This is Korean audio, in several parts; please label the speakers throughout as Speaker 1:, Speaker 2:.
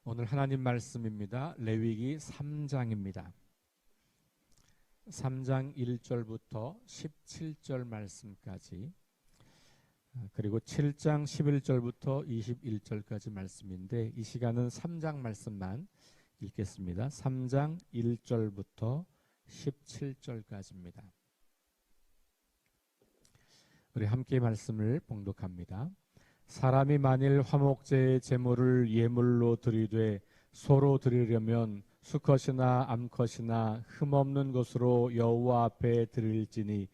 Speaker 1: 오늘 하나님 말씀입니다. 레위기 3장입니다. 3장 1절부터 17절 말씀까지, 그리고 7장 11절부터 21절까지 말씀인데, 이 시간은 3장 말씀만 읽겠습니다. 3장 1절부터 17절까지입니다. 우리 함께 말씀을 봉독합니다. 사람이 만일 화목제의 제물을 예물로 드리되 소로 드리려면 수컷이나 암컷이나 흠없는 것으로 여호와 앞에 드릴지니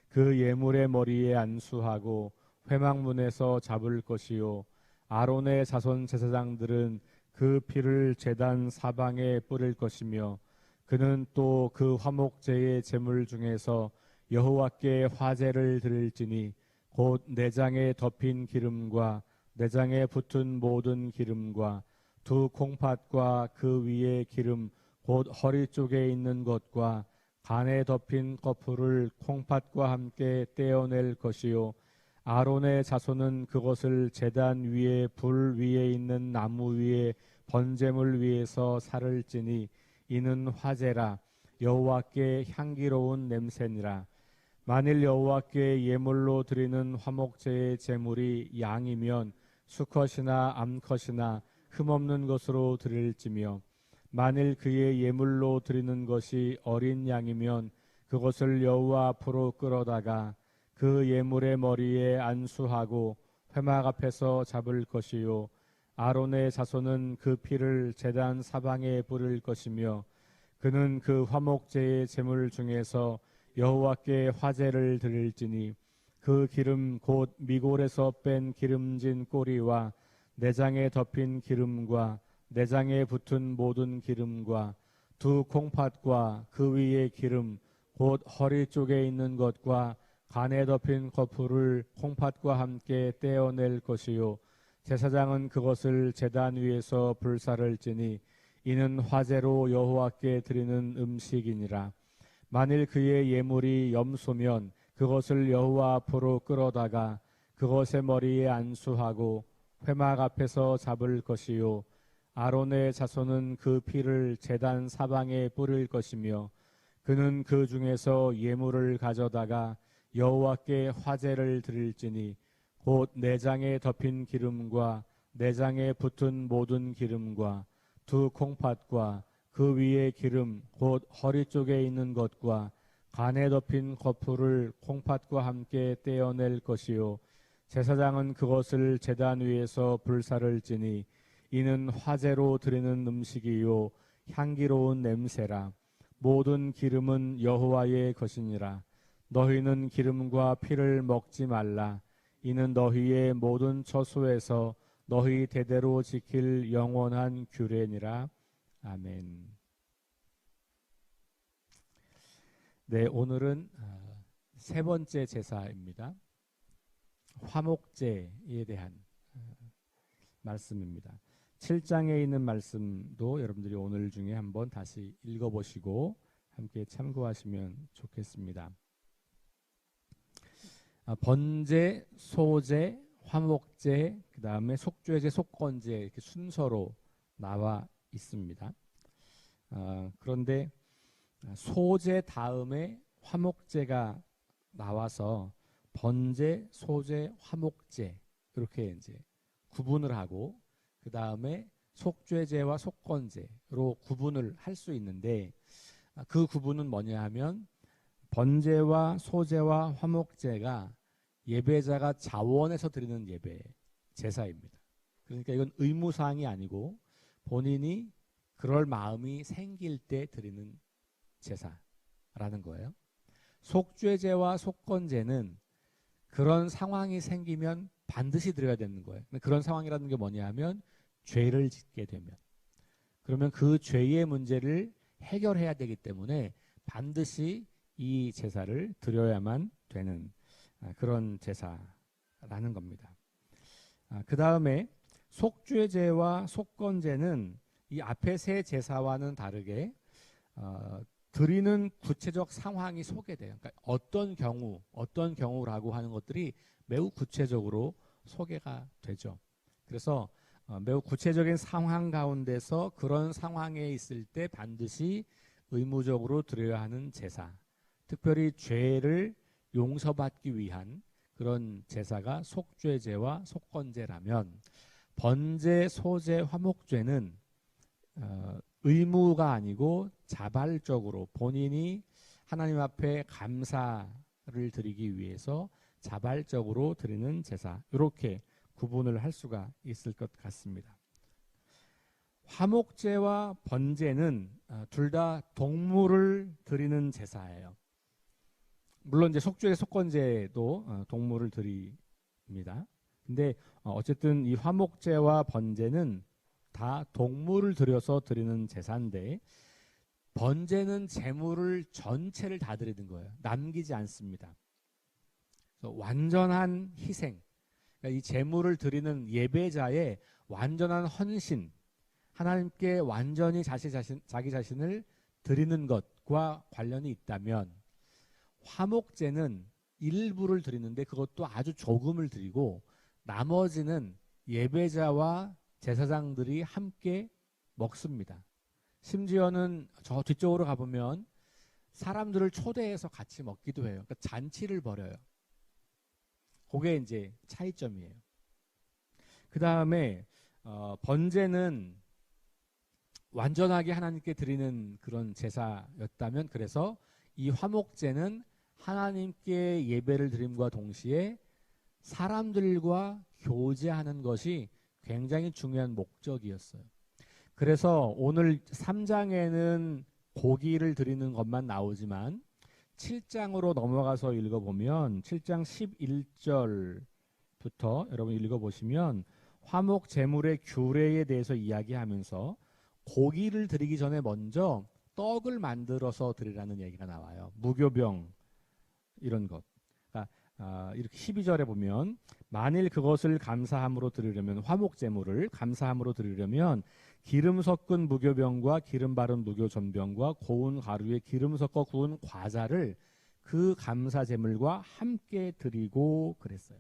Speaker 1: 그 예물의 머리에 안수하고 회막문에서 잡을 것이요 아론의 자손 제사장들은 그 피를 제단 사방에 뿌릴 것이며 그는 또 그 화목제의 제물 중에서 여호와께 화제를 드릴지니 곧 내장에 덮인 기름과 내장에 붙은 모든 기름과 두 콩팥과 그 위에 기름 곧 허리 쪽에 있는 것과 간에 덮인 거풀을 콩팥과 함께 떼어낼 것이요 아론의 자손은 그것을 제단 위에 불 위에 있는 나무 위에 번제물 위에서 살을 찌니 이는 화제라 여호와께 향기로운 냄새니라. 만일 여호와께 예물로 드리는 화목제의 제물이 양이면 수컷이나 암컷이나 흠없는 것으로 드릴지며 만일 그의 예물로 드리는 것이 어린 양이면 그것을 여호와 앞으로 끌어다가 그 예물의 머리에 안수하고 회막 앞에서 잡을 것이요 아론의 자손은 그 피를 제단 사방에 뿌릴 것이며 그는 그 화목제의 제물 중에서 여호와께 화제를 드릴지니 그 기름 곧 미골에서 뺀 기름진 꼬리와 내장에 덮인 기름과 내장에 붙은 모든 기름과 두 콩팥과 그 위에 기름 곧 허리 쪽에 있는 것과 간에 덮인 거풀을 콩팥과 함께 떼어낼 것이요 제사장은 그것을 제단 위에서 불사를 찌니 이는 화제로 여호와께 드리는 음식이니라. 만일 그의 예물이 염소면 그것을 여호와 앞으로 끌어다가 그것의 머리에 안수하고 회막 앞에서 잡을 것이요 아론의 자손은 그 피를 제단 사방에 뿌릴 것이며 그는 그 중에서 예물을 가져다가 여호와께 화제를 드릴지니 곧 내장에 덮인 기름과 내장에 붙은 모든 기름과 두 콩팥과 그 위에 기름 곧 허리 쪽에 있는 것과 간에 덮인 거풀을 콩팥과 함께 떼어낼 것이요 제사장은 그것을 제단 위에서 불사를 찌니 이는 화제로 드리는 음식이요 향기로운 냄새라. 모든 기름은 여호와의 것이니라. 너희는 기름과 피를 먹지 말라. 이는 너희의 모든 처소에서 너희 대대로 지킬 영원한 규례니라. 아멘. 네, 오늘은 세 번째 제사입니다. 화목제에 대한 말씀입니다. 7장에 있는 말씀도 여러분들이 오늘 중에 한번 다시 읽어보시고 함께 참고하시면 좋겠습니다. 번제, 소제, 화목제, 그 다음에 속죄제, 속건제 이렇게 순서로 나와 있습니다. 그런데 소제 다음에 화목제가 나와서 번제, 소제, 화목제 이렇게 이제 구분을 하고 그 다음에 속죄제와 속건제로 구분을 할 수 있는데 그 구분은 뭐냐 하면 번제와 소제와 화목제가 예배자가 자원해서 드리는 예배 제사입니다. 그러니까 이건 의무사항이 아니고 본인이 그럴 마음이 생길 때 드리는 제사라는 거예요. 속죄제와 속건제는 그런 상황이 생기면 반드시 드려야 되는 거예요. 그런 상황이라는 게 뭐냐 하면 죄를 짓게 되면 그러면 그 죄의 문제를 해결해야 되기 때문에 반드시 이 제사를 드려야만 되는 그런 제사라는 겁니다. 그 다음에 속죄제와 속건제는 이 앞에 세 제사와는 다르게 드리는 구체적 상황이 소개돼요. 그러니까 어떤 경우라고 하는 것들이 매우 구체적으로 소개가 되죠. 그래서 매우 구체적인 상황 가운데서 그런 상황에 있을 때 반드시 의무적으로 드려야 하는 제사, 특별히 죄를 용서받기 위한 그런 제사가 속죄제와 속건제라면, 번제, 소제, 화목제는 의무가 아니고 자발적으로 본인이 하나님 앞에 감사를 드리기 위해서 자발적으로 드리는 제사, 이렇게 구분을 할 수가 있을 것 같습니다. 화목제와 번제는 둘 다 동물을 드리는 제사예요. 물론 이제 속죄, 속건제도 동물을 드립니다. 근데 어쨌든 이 화목제와 번제는 다 동물을 들여서 드리는 제사인데, 번제는 제물을 전체를 다 드리는 거예요. 남기지 않습니다. 완전한 희생, 그러니까 이 제물을 드리는 예배자의 완전한 헌신, 하나님께 완전히 자기 자신을 드리는 것과 관련이 있다면, 화목제는 일부를 드리는데 그것도 아주 조금을 드리고 나머지는 예배자와 제사장들이 함께 먹습니다. 심지어는 저 뒤쪽으로 가보면 사람들을 초대해서 같이 먹기도 해요. 그러니까 잔치를 벌여요. 그게 이제 차이점이에요. 그 다음에 번제는 완전하게 하나님께 드리는 그런 제사였다면, 그래서 이 화목제는 하나님께 예배를 드림과 동시에 사람들과 교제하는 것이 굉장히 중요한 목적이었어요. 그래서 오늘 3장에는 고기를 드리는 것만 나오지만 7장으로 넘어가서 읽어보면 7장 11절부터 여러분 읽어보시면 화목 제물의 규례에 대해서 이야기하면서 고기를 드리기 전에 먼저 떡을 만들어서 드리라는 얘기가 나와요. 무교병 이런 것. 그러니까 이렇게 12절에 보면 만일 그것을 감사함으로 드리려면, 화목 제물을 감사함으로 드리려면 기름 섞은 무교병과 기름 바른 무교전병과 고운 가루에 기름 섞어 구운 과자를 그 감사 제물과 함께 드리고 그랬어요.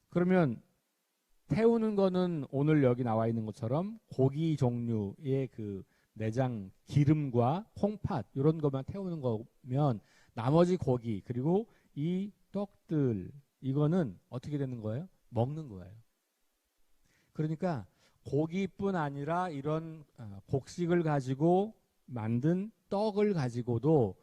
Speaker 1: 그러면 태우는 거는 오늘 여기 나와 있는 것처럼 고기 종류의 그 내장 기름과 콩팥 이런 것만 태우는 거면, 나머지 고기 그리고 이 떡들, 이거는 어떻게 되는 거예요? 먹는 거예요. 그러니까 고기뿐 아니라 이런 곡식을 가지고 만든 떡을 가지고도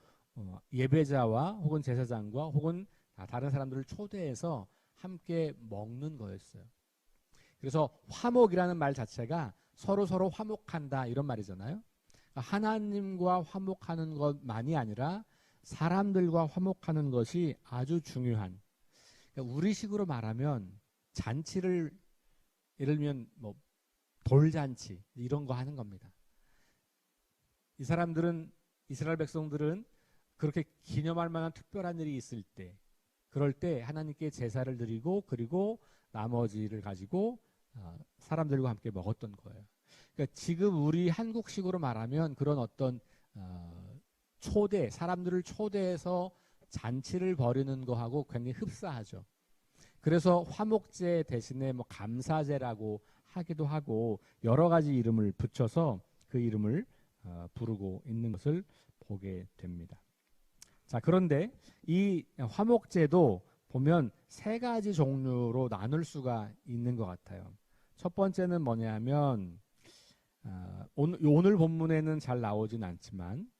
Speaker 1: 예배자와 혹은 제사장과 혹은 다른 사람들을 초대해서 함께 먹는 거였어요. 그래서 화목이라는 말 자체가 서로 화목한다 이런 말이잖아요. 하나님과 화목하는 것만이 아니라 사람들과 화목하는 것이 아주 중요한, 그러니까 우리식으로 말하면 잔치를, 예를 들면 뭐 돌잔치 이런 거 하는 겁니다. 이 사람들은, 이스라엘 백성들은 그렇게 기념할 만한 특별한 일이 있을 때, 그럴 때 하나님께 제사를 드리고 그리고 나머지를 가지고 사람들과 함께 먹었던 거예요. 그러니까 지금 우리 한국식으로 말하면 그런 어떤 초대, 사람들을 초대해서 잔치를 벌이는 거하고 굉장히 흡사하죠. 그래서 화목제 대신에 뭐 감사제라고 하기도 하고 여러 가지 이름을 붙여서 그 이름을 부르고 있는 것을 보게 됩니다. 자, 그런데 이 화목제도 보면 세 가지 종류로 나눌 수가 있는 것 같아요. 첫 번째는 뭐냐면 오늘 본문에는 잘 나오진 않지만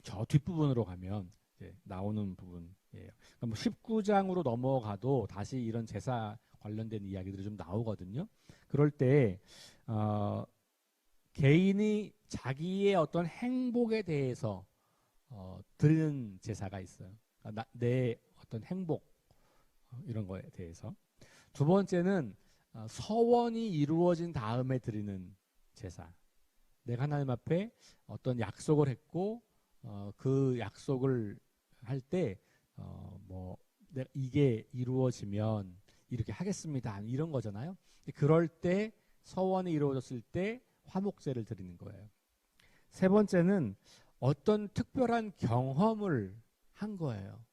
Speaker 1: 저 뒷부분으로 가면 이제 나오는 부분이에요. 그러니까 뭐 19장으로 넘어가도 다시 이런 제사 관련된 이야기들이 좀 나오거든요. 그럴 때 개인이 자기의 어떤 행복에 대해서 드리는 제사가 있어요. 그러니까 내 어떤 행복 이런 거에 대해서. 두 번째는 서원이 이루어진 다음에 드리는 제사. 내가 하나님 앞에 어떤 약속을 했고 그 약속을 할 때 뭐 이게 이루어지면 이렇게 하겠습니다 이런 거잖아요. 그럴 때 서원이 이루어졌을 때 화목제를 드리는 거예요. 세 번째는 어떤 특별한 경험을 한 거예요.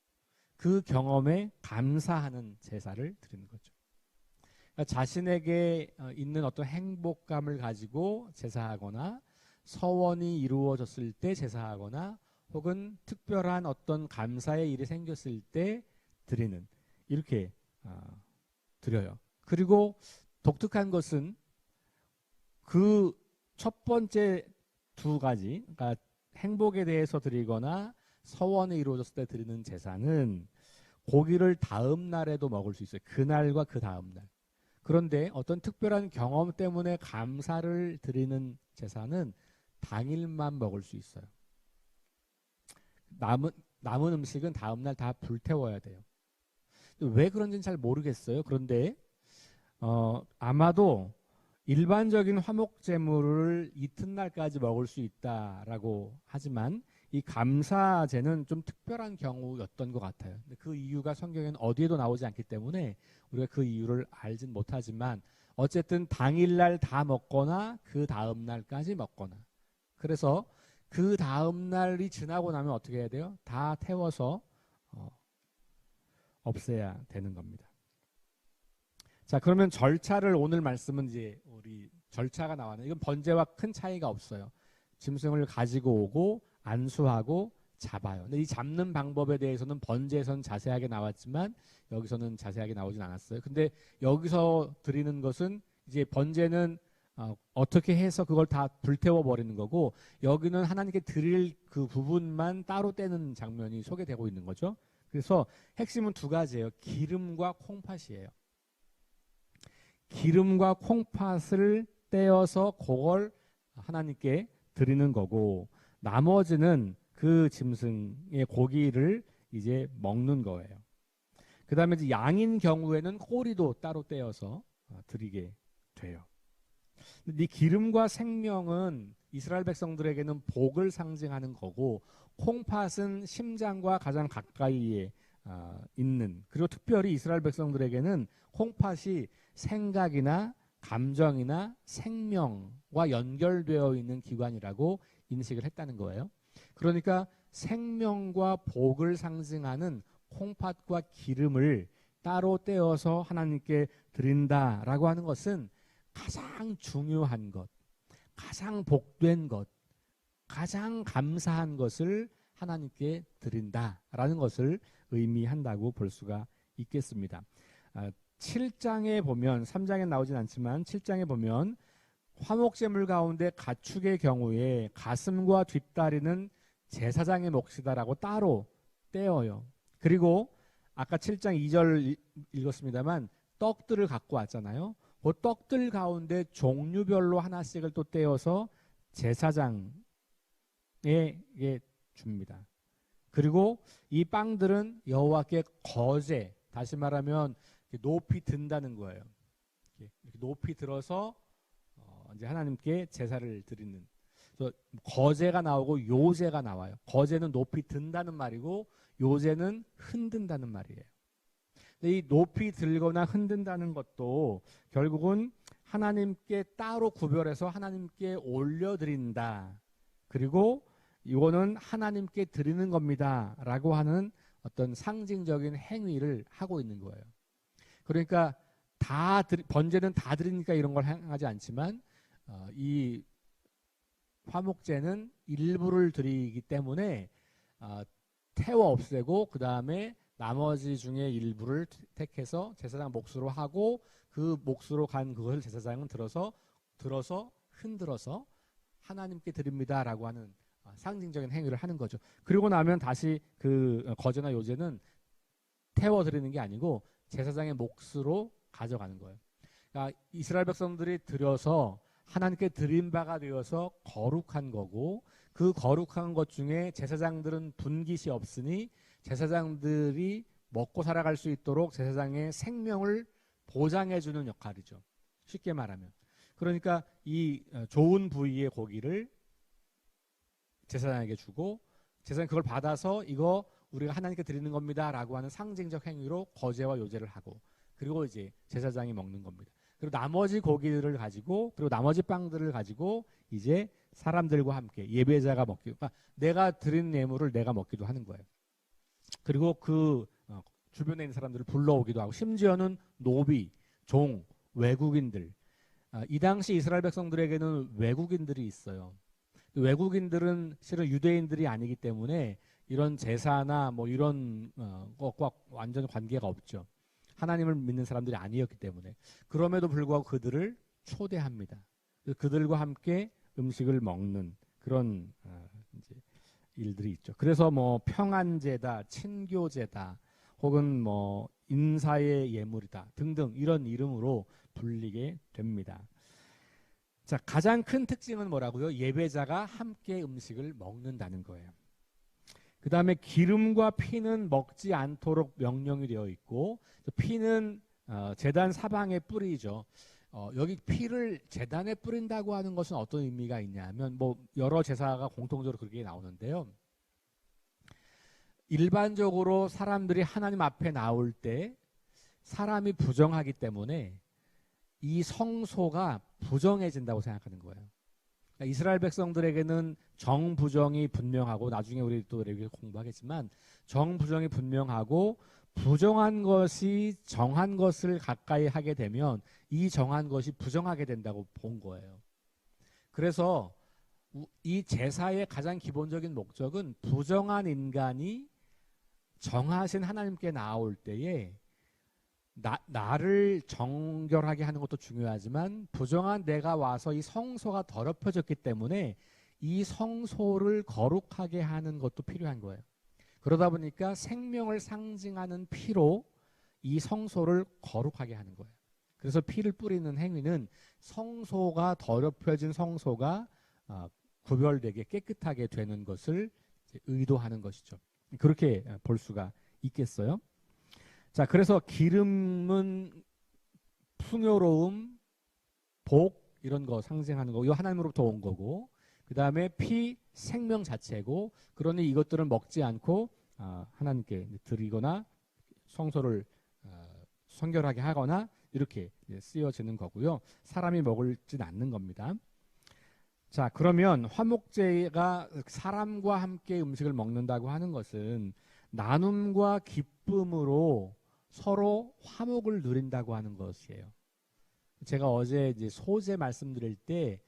Speaker 1: 그 경험에 감사하는 제사를 드리는 거죠. 그러니까 자신에게 있는 어떤 행복감을 가지고 제사하거나 서원이 이루어졌을 때 제사하거나 혹은 특별한 어떤 감사의 일이 생겼을 때 드리는 이렇게 드려요. 그리고 독특한 것은 그 첫 번째 두 가지, 그러니까 행복에 대해서 드리거나 서원이 이루어졌을 때 드리는 제사는 고기를 다음 날에도 먹을 수 있어요. 그날과 그 다음 날. 그런데 어떤 특별한 경험 때문에 감사를 드리는 제사는 당일만 먹을 수 있어요. 남은 음식은 다음 날 다 불태워야 돼요. 왜 그런지는 잘 모르겠어요. 그런데 아마도 일반적인 화목제물을 이튿날까지 먹을 수 있다라고 하지만 이 감사제는 좀 특별한 경우였던 것 같아요. 근데 그 이유가 성경에는 어디에도 나오지 않기 때문에 우리가 그 이유를 알진 못하지만 어쨌든 당일날 다 먹거나 그 다음날까지 먹거나 그래서 그 다음날이 지나고 나면 어떻게 해야 돼요? 다 태워서 없애야 되는 겁니다. 자, 그러면 절차를 오늘 말씀은 이제 우리 절차가 나왔네요. 이건 번제와 큰 차이가 없어요. 짐승을 가지고 오고 안수하고 잡아요. 근데 이 잡는 방법에 대해서는 번제에서는 자세하게 나왔지만 여기서는 자세하게 나오진 않았어요. 근데 여기서 드리는 것은 이제 번제는 어떻게 해서 그걸 다 불태워 버리는 거고 여기는 하나님께 드릴 그 부분만 따로 떼는 장면이 소개되고 있는 거죠. 그래서 핵심은 두 가지예요. 기름과 콩팥이에요. 기름과 콩팥을 떼어서 그걸 하나님께 드리는 거고 나머지는 그 짐승의 고기를 이제 먹는 거예요. 그 다음에 이제 양인 경우에는 꼬리도 따로 떼어서 드리게 돼요. 이 기름과 생명은 이스라엘 백성들에게는 복을 상징하는 거고 콩팥은 심장과 가장 가까이에 있는 그리고 특별히 이스라엘 백성들에게는 콩팥이 생각이나 감정이나 생명과 연결되어 있는 기관이라고 인식을 했다는 거예요. 그러니까 생명과 복을 상징하는 콩팥과 기름을 따로 떼어서 하나님께 드린다라고 하는 것은 가장 중요한 것, 가장 복된 것, 가장 감사한 것을 하나님께 드린다라는 것을 의미한다고 볼 수가 있겠습니다. 7장에 보면 3장에 나오진 않지만 7장에 보면 화목제물 가운데 가축의 경우에 가슴과 뒷다리는 제사장의 몫이다라고 따로 떼어요. 그리고 아까 7장 2절 읽었습니다만 떡들을 갖고 왔잖아요. 그 떡들 가운데 종류별로 하나씩을 또 떼어서 제사장에게 줍니다. 그리고 이 빵들은 여호와께 거제, 다시 말하면 높이 든다는 거예요. 이렇게 높이 들어서 이제 하나님께 제사를 드리는. 그래서 거제가 나오고 요제가 나와요. 거제는 높이 든다는 말이고 요제는 흔든다는 말이에요. 근데 이 높이 들거나 흔든다는 것도 결국은 하나님께 따로 구별해서 하나님께 올려드린다. 그리고 이거는 하나님께 드리는 겁니다라고 하는 어떤 상징적인 행위를 하고 있는 거예요. 그러니까 번제는 다 드리니까 이런 걸 행하지 않지만 이 화목제는 일부를 드리기 때문에 태워 없애고 그 다음에 나머지 중에 일부를 택해서 제사장 몫으로 하고 그 몫으로 간 그것을 제사장은 들어서 흔들어서 하나님께 드립니다라고 하는 상징적인 행위를 하는 거죠. 그리고 나면 다시 그 거제나 요제는 태워 드리는 게 아니고 제사장의 몫으로 가져가는 거예요. 그러니까 이스라엘 백성들이 드려서 하나님께 드린 바가 되어서 거룩한 거고 그 거룩한 것 중에 제사장들은 분깃이 없으니 제사장들이 먹고 살아갈 수 있도록 제사장의 생명을 보장해주는 역할이죠. 쉽게 말하면. 그러니까 이 좋은 부위의 고기를 제사장에게 주고 제사장이 그걸 받아서 이거 우리가 하나님께 드리는 겁니다라고 하는 상징적 행위로 거제와 요제를 하고 그리고 이제 제사장이 먹는 겁니다. 그리고 나머지 고기들을 가지고 그리고 나머지 빵들을 가지고 이제 사람들과 함께 예배자가 먹기도 그러니까 내가 드린 예물을 내가 먹기도 하는 거예요. 그리고 그 주변에 있는 사람들을 불러오기도 하고 심지어는 노비, 종, 외국인들, 이 당시 이스라엘 백성들에게는 외국인들이 있어요. 외국인들은 실은 유대인들이 아니기 때문에 이런 제사나 뭐 이런 것과 완전 관계가 없죠. 하나님을 믿는 사람들이 아니었기 때문에. 그럼에도 불구하고 그들을 초대합니다. 그들과 함께 음식을 먹는 그런 이제 일들이 있죠. 그래서 뭐 평안제다, 친교제다, 혹은 뭐 인사의 예물이다 등등 이런 이름으로 불리게 됩니다. 자, 가장 큰 특징은 뭐라고요? 예배자가 함께 음식을 먹는다는 거예요. 그 다음에 기름과 피는 먹지 않도록 명령이 되어 있고, 피는 제단 사방에 뿌리죠. 여기 피를 제단에 뿌린다고 하는 것은 어떤 의미가 있냐면, 뭐 여러 제사가 공통적으로 그렇게 나오는데요. 일반적으로 사람들이 하나님 앞에 나올 때 사람이 부정하기 때문에 이 성소가 부정해진다고 생각하는 거예요. 그러니까 이스라엘 백성들에게는 정부정이 분명하고, 나중에 우리 또 레위기 공부하겠지만 정부정이 분명하고, 부정한 것이 정한 것을 가까이 하게 되면 이 정한 것이 부정하게 된다고 본 거예요. 그래서 이 제사의 가장 기본적인 목적은 부정한 인간이 정하신 하나님께 나올 때에 나를 정결하게 하는 것도 중요하지만, 부정한 내가 와서 이 성소가 더럽혀졌기 때문에 이 성소를 거룩하게 하는 것도 필요한 거예요. 그러다 보니까 생명을 상징하는 피로 이 성소를 거룩하게 하는 거예요. 그래서 피를 뿌리는 행위는 성소가 더럽혀진 성소가 구별되게 깨끗하게 되는 것을 의도하는 것이죠. 그렇게 볼 수가 있겠어요. 자, 그래서 기름은 풍요로움, 복 이런 거 상징하는 거고, 이거 하나님으로부터 온 거고, 그 다음에 피, 생명 자체고, 그러니 이것들은 먹지 않고 하나님께 드리거나 성소를 성결하게 하거나 이렇게 쓰여지는 거고요. 사람이 먹을진 않는 겁니다. 자, 그러면 화목제가 사람과 함께 음식을 먹는다고 하는 것은 나눔과 기쁨으로 서로 화목을 누린다고 하는 것이에요. 제가 어제 이제 소제 말씀드릴 때,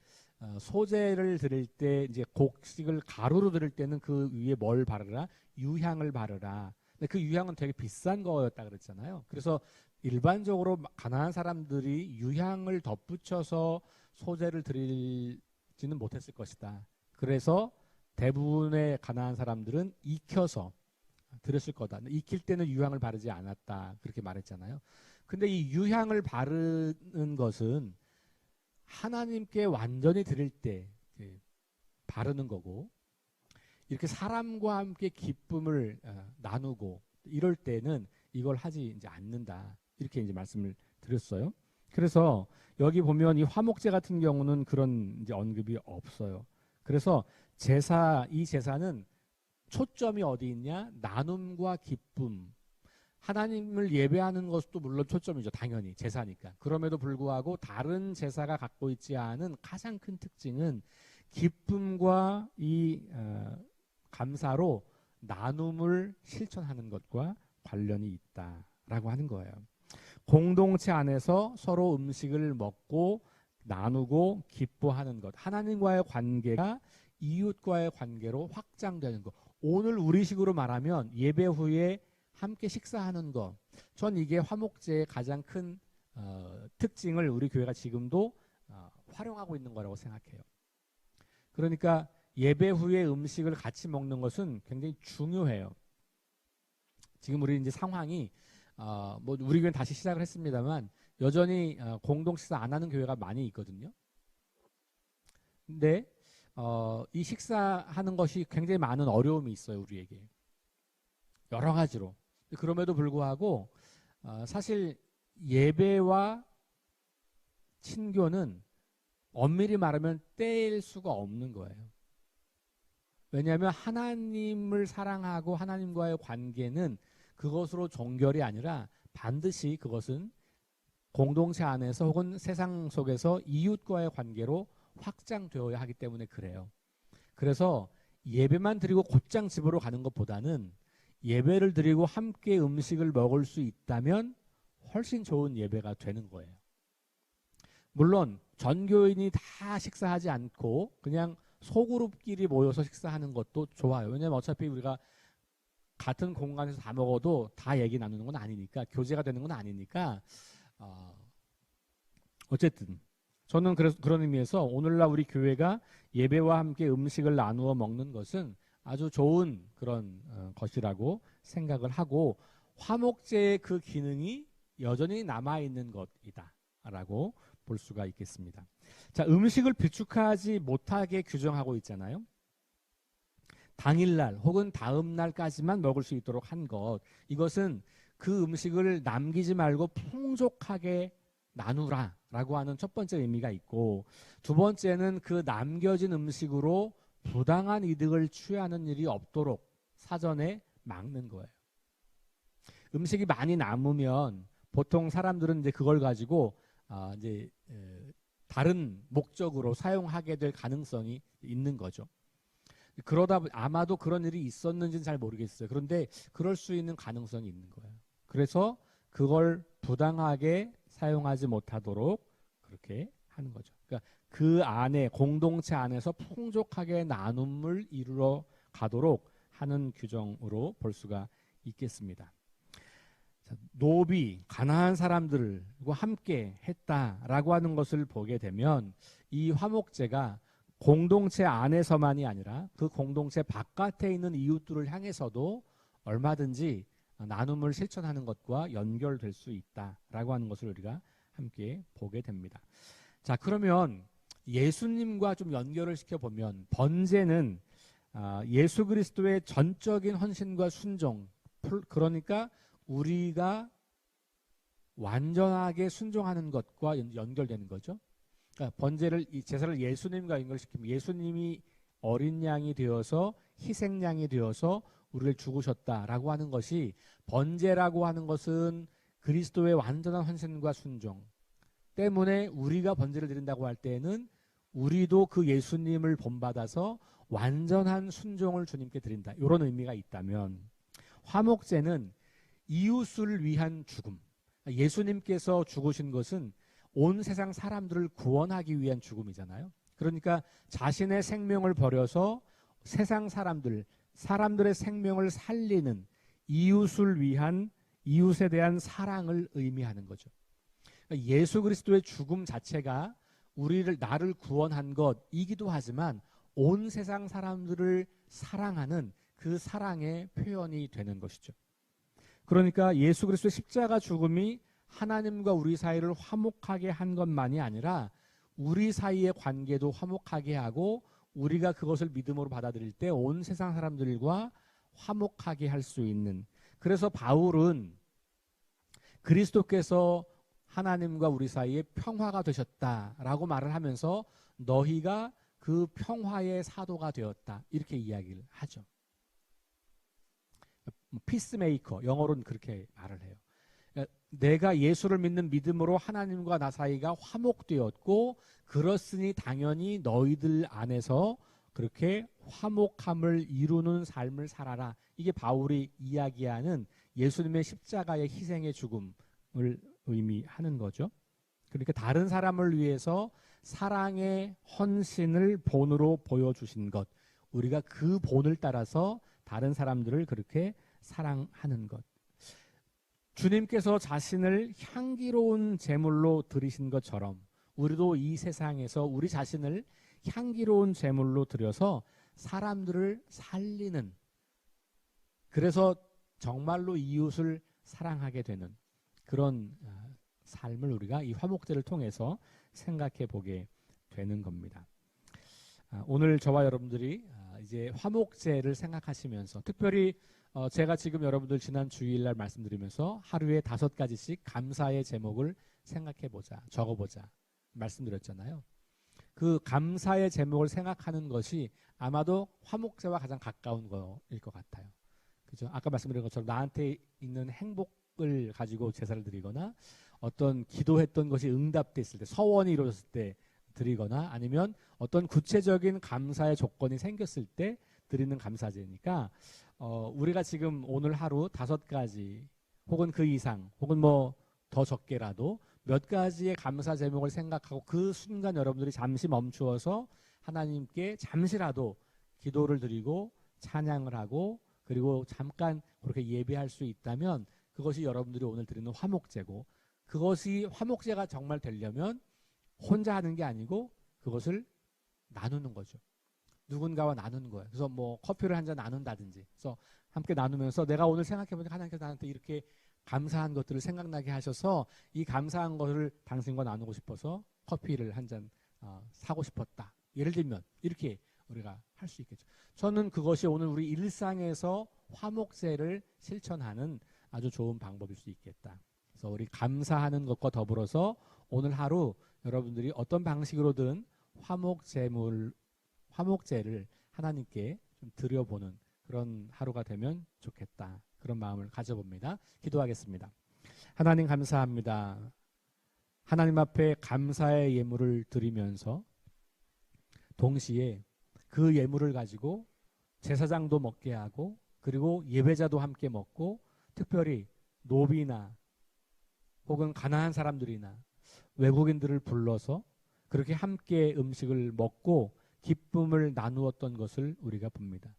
Speaker 1: 소제를 드릴 때 이제 곡식을 가루로 드릴 때는 그 위에 뭘 바르라? 유향을 바르라. 근데 그 유향은 되게 비싼 거였다 그랬잖아요. 그래서 일반적으로 가난한 사람들이 유향을 덧붙여서 소제를 드리지는 못했을 것이다. 그래서 대부분의 가난한 사람들은 익혀서 들었을 거다. 익힐 때는 유향을 바르지 않았다. 그렇게 말했잖아요. 근데 이 유향을 바르는 것은 하나님께 완전히 드릴 때 바르는 거고, 이렇게 사람과 함께 기쁨을 나누고 이럴 때는 이걸 하지 이제 않는다. 이렇게 이제 말씀을 드렸어요. 그래서 여기 보면 이 화목제 같은 경우는 그런 이제 언급이 없어요. 그래서 이 제사는 초점이 어디 있냐? 나눔과 기쁨. 하나님을 예배하는 것도 물론 초점이죠. 당연히 제사니까. 그럼에도 불구하고 다른 제사가 갖고 있지 않은 가장 큰 특징은 기쁨과 이 감사로 나눔을 실천하는 것과 관련이 있다라고 하는 거예요. 공동체 안에서 서로 음식을 먹고 나누고 기뻐하는 것. 하나님과의 관계가 이웃과의 관계로 확장되는 것. 오늘 우리식으로 말하면 예배 후에 함께 식사하는 것. 전 이게 화목제의 가장 큰 특징을 우리 교회가 지금도 활용하고 있는 거라고 생각해요. 그러니까 예배 후에 음식을 같이 먹는 것은 굉장히 중요해요. 지금 우리 이제 상황이 뭐 우리 교회는 다시 시작을 했습니다만 여전히 공동 식사 안 하는 교회가 많이 있거든요. 근데 이 식사하는 것이 굉장히 많은 어려움이 있어요, 우리에게. 여러 가지로. 그럼에도 불구하고 사실 예배와 친교는 엄밀히 말하면 떼일 수가 없는 거예요. 왜냐하면 하나님을 사랑하고 하나님과의 관계는 그것으로 종결이 아니라 반드시 그것은 공동체 안에서 혹은 세상 속에서 이웃과의 관계로 확장되어야 하기 때문에 그래요. 그래서 예배만 드리고 곧장 집으로 가는 것보다는 예배를 드리고 함께 음식을 먹을 수 있다면 훨씬 좋은 예배가 되는 거예요. 물론 전교인이 다 식사하지 않고 그냥 소그룹끼리 모여서 식사하는 것도 좋아요. 왜냐하면 어차피 우리가 같은 공간에서 다 먹어도 다 얘기 나누는 건 아니니까, 교제가 되는 건 아니니까, 어쨌든 저는 그래서 그런 의미에서 오늘날 우리 교회가 예배와 함께 음식을 나누어 먹는 것은 아주 좋은 그런 것이라고 생각을 하고, 화목제의 그 기능이 여전히 남아있는 것이다라고 볼 수가 있겠습니다. 자, 음식을 비축하지 못하게 규정하고 있잖아요. 당일날 혹은 다음날까지만 먹을 수 있도록 한 것, 이것은 그 음식을 남기지 말고 풍족하게 나누라 라고 하는 첫 번째 의미가 있고, 두 번째는 그 남겨진 음식으로 부당한 이득을 취하는 일이 없도록 사전에 막는 거예요. 음식이 많이 남으면 보통 사람들은 이제 그걸 가지고 이제 다른 목적으로 사용하게 될 가능성이 있는 거죠. 그러다 아마도 그런 일이 있었는지는 잘 모르겠어요. 그런데 그럴 수 있는 가능성이 있는 거예요. 그래서 그걸 부당하게 사용하지 못하도록 그렇게 하는 거죠. 그러니까 그 안에, 공동체 안에서 풍족하게 나눔을 이루어 가도록 하는 규정으로 볼 수가 있겠습니다. 자, 노비, 가난한 사람들과 함께 했다라고 하는 것을 보게 되면 이 화목제가 공동체 안에서만이 아니라 그 공동체 바깥에 있는 이웃들을 향해서도 얼마든지 나눔을 실천하는 것과 연결될 수 있다라고 하는 것을 우리가 함께 보게 됩니다. 자, 그러면 예수님과 좀 연결을 시켜보면 번제는 예수 그리스도의 전적인 헌신과 순종, 그러니까 우리가 완전하게 순종하는 것과 연결되는 거죠. 그러니까 번제를, 이 제사를 예수님과 연결시키면 예수님이 어린 양이 되어서 희생양이 되어서 우리를 죽으셨다라고 하는 것이, 번제라고 하는 것은 그리스도의 완전한 헌신과 순종 때문에 우리가 번제를 드린다고 할 때에는 우리도 그 예수님을 본받아서 완전한 순종을 주님께 드린다, 이런 의미가 있다면, 화목제는 이웃을 위한 죽음, 예수님께서 죽으신 것은 온 세상 사람들을 구원하기 위한 죽음이잖아요. 그러니까 자신의 생명을 버려서 세상 사람들의 생명을 살리는, 이웃을 위한, 이웃에 대한 사랑을 의미하는 거죠. 그러니까 예수 그리스도의 죽음 자체가 나를 구원한 것이기도 하지만 온 세상 사람들을 사랑하는 그 사랑의 표현이 되는 것이죠. 그러니까 예수 그리스도의 십자가 죽음이 하나님과 우리 사이를 화목하게 한 것만이 아니라 우리 사이의 관계도 화목하게 하고, 우리가 그것을 믿음으로 받아들일 때 온 세상 사람들과 화목하게 할 수 있는, 그래서 바울은 그리스도께서 하나님과 우리 사이에 평화가 되셨다라고 말을 하면서 너희가 그 평화의 사도가 되었다, 이렇게 이야기를 하죠. 피스메이커, 영어로는 그렇게 말을 해요. 내가 예수를 믿는 믿음으로 하나님과 나 사이가 화목되었고, 그렇으니 당연히 너희들 안에서 그렇게 화목함을 이루는 삶을 살아라. 이게 바울이 이야기하는 예수님의 십자가의 희생의 죽음을 의미하는 거죠. 그러니까 다른 사람을 위해서 사랑의 헌신을 본으로 보여주신 것, 우리가 그 본을 따라서 다른 사람들을 그렇게 사랑하는 것. 주님께서 자신을 향기로운 제물로 드리신 것처럼 우리도 이 세상에서 우리 자신을 향기로운 제물로 드려서 사람들을 살리는, 그래서 정말로 이웃을 사랑하게 되는 그런 삶을 우리가 이 화목제를 통해서 생각해 보게 되는 겁니다. 오늘 저와 여러분들이 이제 화목제를 생각하시면서, 특별히 제가 지금 여러분들 지난 주일날 말씀드리면서 하루에 5가지씩 감사의 제목을 생각해보자, 적어보자 말씀드렸잖아요. 그 감사의 제목을 생각하는 것이 아마도 화목제와 가장 가까운 거일 것 같아요. 그죠? 아까 말씀드린 것처럼 나한테 있는 행복을 가지고 제사를 드리거나, 어떤 기도했던 것이 응답됐을 때, 서원이 이루어졌을 때 드리거나, 아니면 어떤 구체적인 감사의 조건이 생겼을 때 드리는 감사제니까, 우리가 지금 오늘 하루 5가지 혹은 그 이상 혹은 뭐 더 적게라도 몇 가지의 감사 제목을 생각하고 그 순간 여러분들이 잠시 멈추어서 하나님께 잠시라도 기도를 드리고 찬양을 하고 그리고 잠깐 그렇게 예배할 수 있다면 그것이 여러분들이 오늘 드리는 화목제고, 그것이 화목제가 정말 되려면 혼자 하는 게 아니고 그것을 나누는 거죠. 누군가와 나누는 거예요. 그래서 뭐 커피를 한 잔 나눈다든지, 그래서 함께 나누면서 내가 오늘 생각해보니까 하나님께서 나한테 이렇게 감사한 것들을 생각나게 하셔서 이 감사한 것을 당신과 나누고 싶어서 커피를 한 잔 사고 싶었다. 예를 들면 이렇게 우리가 할 수 있겠죠. 저는 그것이 오늘 우리 일상에서 화목제를 실천하는 아주 좋은 방법일 수 있겠다. 그래서 우리 감사하는 것과 더불어서 오늘 하루 여러분들이 어떤 방식으로든 화목제를 하나님께 좀 드려보는 그런 하루가 되면 좋겠다. 그런 마음을 가져봅니다. 기도하겠습니다. 하나님 감사합니다. 하나님 앞에 감사의 예물을 드리면서 동시에 그 예물을 가지고 제사장도 먹게 하고 그리고 예배자도 함께 먹고 특별히 노비나 혹은 가난한 사람들이나 외국인들을 불러서 그렇게 함께 음식을 먹고 기쁨을 나누었던 것을 우리가 봅니다.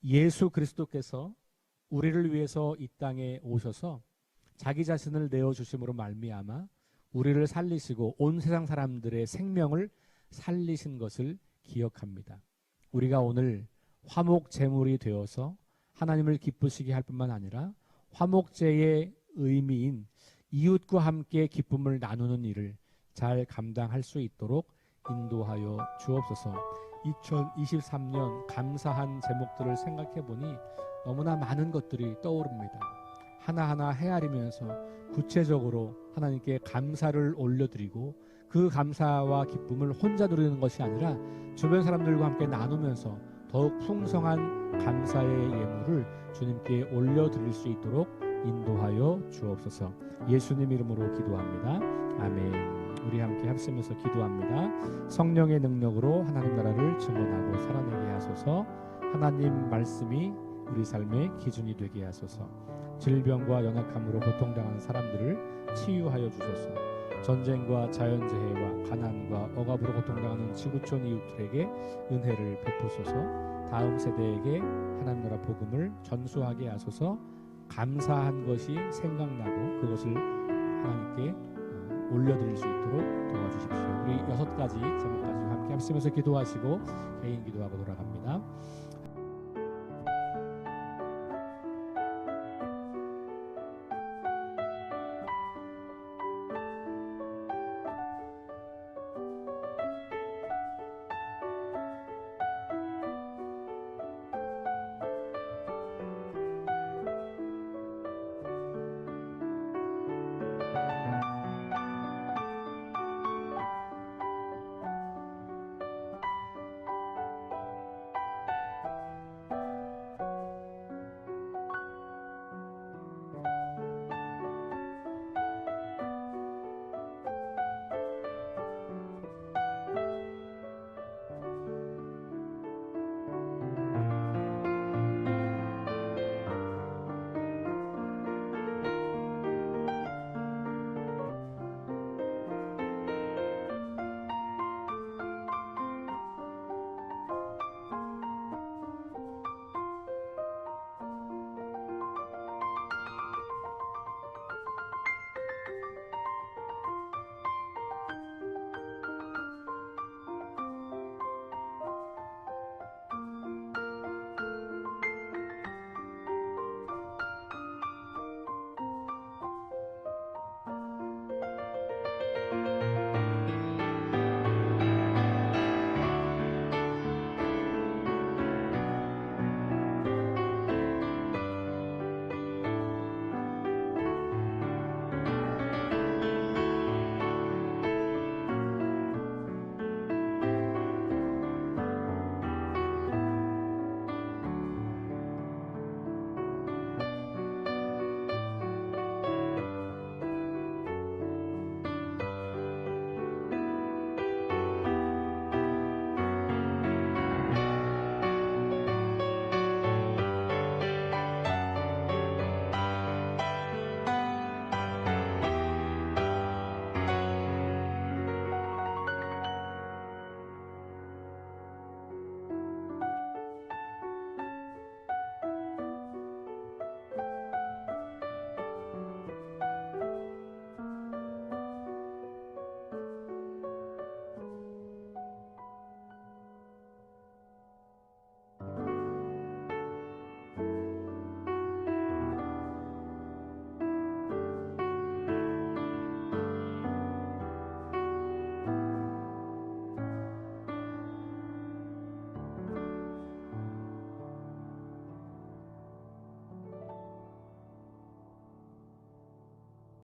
Speaker 1: 예수 그리스도께서 우리를 위해서 이 땅에 오셔서 자기 자신을 내어주심으로 말미암아 우리를 살리시고 온 세상 사람들의 생명을 살리신 것을 기억합니다. 우리가 오늘 화목제물이 되어서 하나님을 기쁘시게 할 뿐만 아니라 화목제의 의미인 이웃과 함께 기쁨을 나누는 일을 잘 감당할 수 있도록 인도하여 주옵소서. 2023년 감사한 제목들을 생각해 보니 너무나 많은 것들이 떠오릅니다. 하나하나 헤아리면서 구체적으로 하나님께 감사를 올려드리고 그 감사와 기쁨을 혼자 누리는 것이 아니라 주변 사람들과 함께 나누면서 더욱 풍성한 감사의 예물을 주님께 올려드릴 수 있도록 인도하여 주옵소서. 예수님 이름으로 기도합니다. 아멘. 우리 함께 합심해서 기도합니다. 성령의 능력으로 하나님 나라를 증언하고 살아내게 하소서. 하나님 말씀이 우리 삶의 기준이 되게 하소서. 질병과 연약함으로 고통당하는 사람들을 치유하여 주소서. 전쟁과 자연재해와 가난과 억압으로 고통당하는 지구촌 이웃들에게 은혜를 베푸소서. 다음 세대에게 하나님 나라 복음을 전수하게 하소서. 감사한 것이 생각나고 그것을 하나님께 올려드릴 수 있도록 도와주십시오. 우리 6가지 제목 가지고 함께 합심해서 기도하시고 개인 기도하고 돌아갑니다.